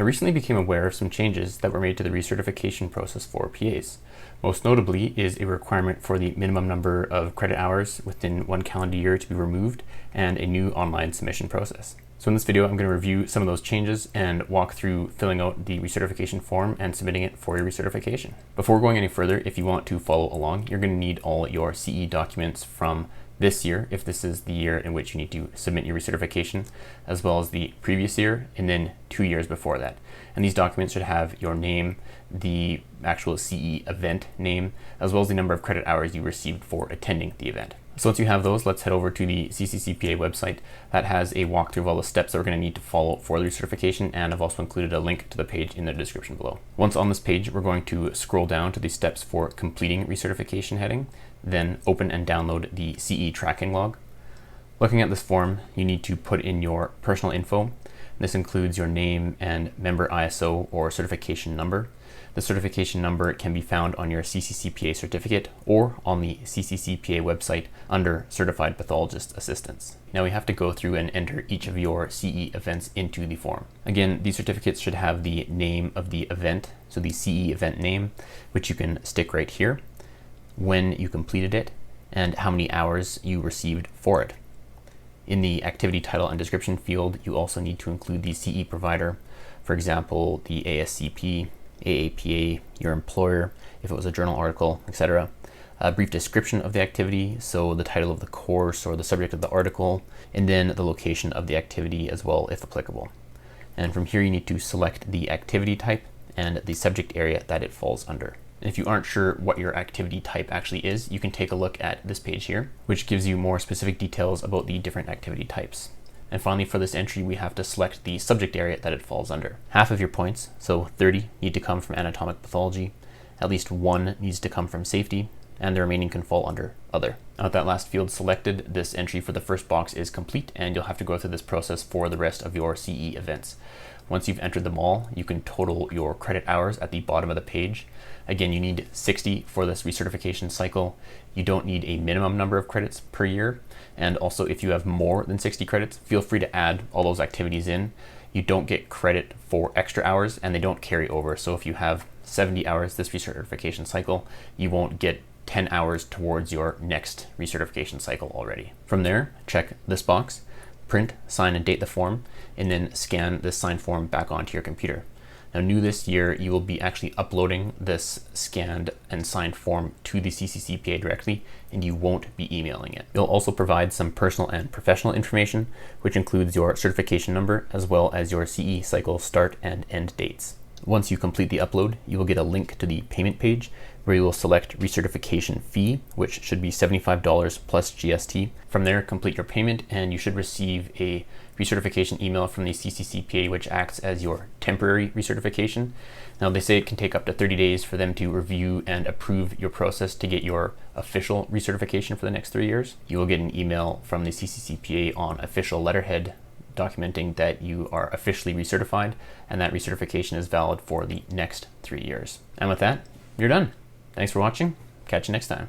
I recently became aware of some changes that were made to the recertification process for PAs. Most notably is a requirement for the minimum number of credit hours within 1 calendar year to be removed and a new online submission process. So in this video, I'm going to review some of those changes and walk through filling out the recertification form and submitting it for your recertification. Before going any further, if you want to follow along, you're going to need all your CE documents from this year, if this is the year in which you need to submit your recertification, as well as the previous year, and then 2 years before that. And these documents should have your name, the actual CE event name, as well as the number of credit hours you received for attending the event. So once you have those, let's head over to the CCCPA website. That has a walkthrough of all the steps that we're going to need to follow for the recertification, and I've also included a link to the page in the description below. Once on this page, we're going to scroll down to the steps for completing recertification heading, then open and download the CE tracking log. Looking at this form, you need to put in your personal info. This includes your name and member ISO or certification number. The certification number can be found on your CCCPA certificate or on the CCCPA website under Certified Pathologist Assistants. Now we have to go through and enter each of your CE events into the form. Again, these certificates should have the name of the event, so the CE event name, which you can stick right here, when you completed it, and how many hours you received for it. In the activity title and description field, you also need to include the CE provider, for example, the ASCP, AAPA, your employer, if it was a journal article, etc. A brief description of the activity, so the title of the course or the subject of the article, and then the location of the activity as well, if applicable. And from here, you need to select the activity type and the subject area that it falls under. And if you aren't sure what your activity type actually is, you can take a look at this page here, which gives you more specific details about the different activity types. And finally, for this entry, we have to select the subject area that it falls under. Half of your points, so 30, need to come from anatomic pathology, at least 1 needs to come from safety, and the remaining can fall under other. Now with that last field selected, this entry for the first box is complete, and you'll have to go through this process for the rest of your CE events. Once you've entered them all, you can total your credit hours at the bottom of the page. Again, you need 60 for this recertification cycle. You don't need a minimum number of credits per year. And also, if you have more than 60 credits, feel free to add all those activities in. You don't get credit for extra hours, and they don't carry over. So if you have 70 hours this recertification cycle, you won't get 10 hours towards your next recertification cycle already. From there, check this box, print, sign, and date the form, and then scan this signed form back onto your computer. Now, new this year, you will be actually uploading this scanned and signed form to the CCCPA directly, and you won't be emailing it. You'll also provide some personal and professional information, which includes your certification number, as well as your CE cycle start and end dates. Once you complete the upload, you will get a link to the payment page where you will select recertification fee, which should be $75 plus GST. From there, complete your payment, and you should receive a recertification email from the CCCPA, which acts as your temporary recertification. Now, they say it can take up to 30 days for them to review and approve your process to get your official recertification for the next 3 years. You will get an email from the CCCPA on official letterhead documenting that you are officially recertified, and that recertification is valid for the next 3 years. And with that, you're done. Thanks for watching. Catch you next time.